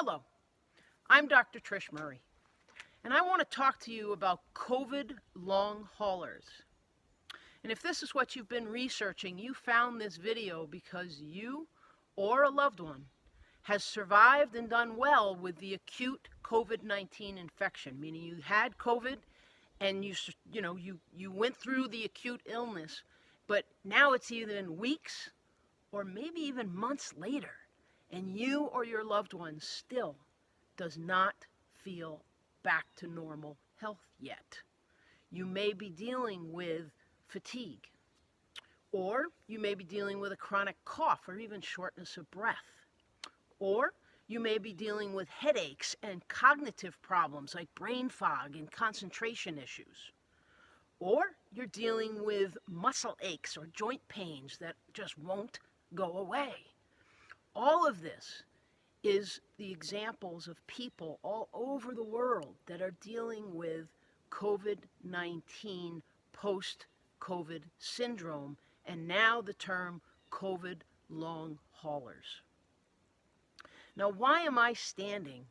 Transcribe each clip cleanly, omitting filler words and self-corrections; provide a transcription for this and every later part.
Hello, I'm Dr. Trish Murray, and I want to talk to you about COVID long haulers. And if this is what you've been researching, you found this video because you or a loved one has survived and done well with the acute COVID-19 infection, meaning you had COVID and you went through the acute illness, but now it's either in weeks or maybe even months later, and you or your loved one still does not feel back to normal health yet. You may be dealing with fatigue, or you may be dealing with a chronic cough or even shortness of breath, or you may be dealing with headaches and cognitive problems like brain fog and concentration issues, or you're dealing with muscle aches or joint pains that just won't go away. All of this is the examples of people all over the world that are dealing with COVID-19 post-COVID syndrome, and now the term COVID long haulers. Now, why am I standing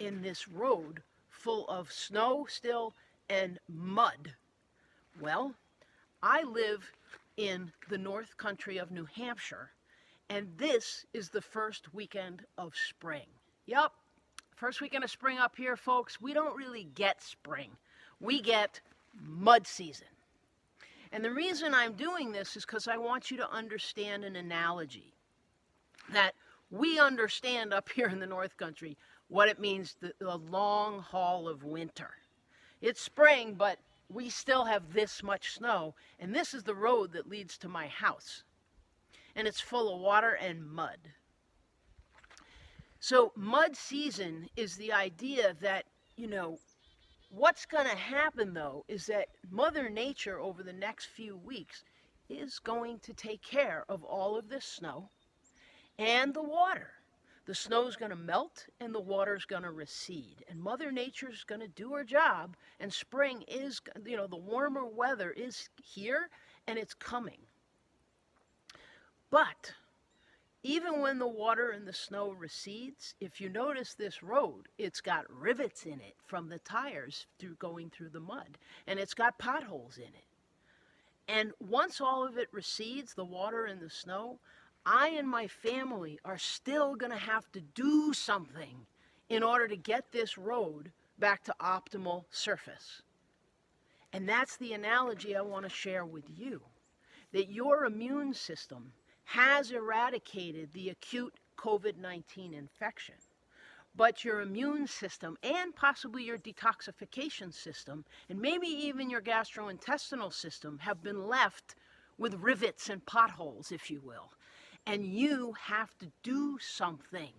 in this road full of snow still and mud? Well, I live in the North Country of New Hampshire, and this is the first weekend of spring. Yup, first weekend of spring up here, folks. We don't really get spring. We get mud season. And the reason I'm doing this is because I want you to understand an analogy that we understand up here in the North Country what it means, the long haul of winter. It's spring, but we still have this much snow, and this is the road that leads to my house. And it's full of water and mud. So mud season is the idea that, what's going to happen though is that Mother Nature over the next few weeks is going to take care of all of this snow and the water. The snow's going to melt and the water's going to recede. And Mother Nature's going to do her job, and spring is, the warmer weather is here and it's coming. But even when the water and the snow recedes, if you notice this road, it's got rivets in it from the tires going through the mud, and it's got potholes in it. And once all of it recedes, the water and the snow, I and my family are still going to have to do something in order to get this road back to optimal surface. And that's the analogy I want to share with you, that your immune system has eradicated the acute COVID-19 infection, but your immune system and possibly your detoxification system and maybe even your gastrointestinal system have been left with rivets and potholes, if you will. And you have to do something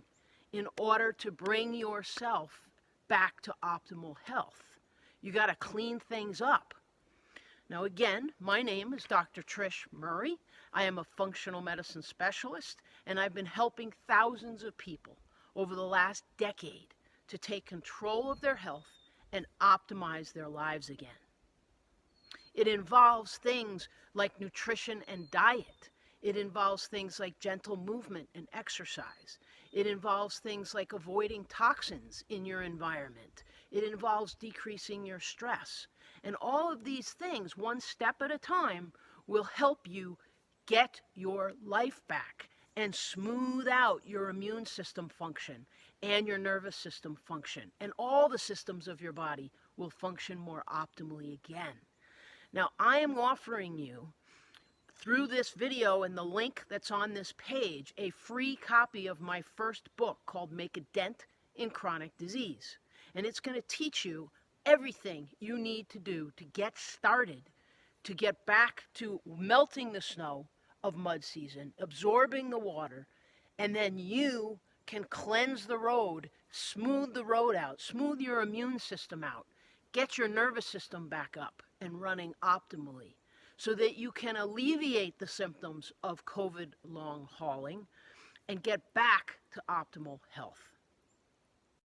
in order to bring yourself back to optimal health. You got to clean things up. Now again, my name is Dr. Trish Murray. I am a functional medicine specialist, and I've been helping thousands of people over the last decade to take control of their health and optimize their lives again. It involves things like nutrition and diet. It involves things like gentle movement and exercise. It involves things like avoiding toxins in your environment. It involves decreasing your stress. And all of these things, one step at a time, will help you get your life back and smooth out your immune system function and your nervous system function. And all the systems of your body will function more optimally again. Now, I am offering you, through this video and the link that's on this page, a free copy of my first book called Make a Dent in Chronic Disease. And it's going to teach you everything you need to do to get started, to get back to melting the snow of mud season, absorbing the water, and then you can cleanse the road, smooth the road out, smooth your immune system out, get your nervous system back up and running optimally, so that you can alleviate the symptoms of COVID long hauling and get back to optimal health.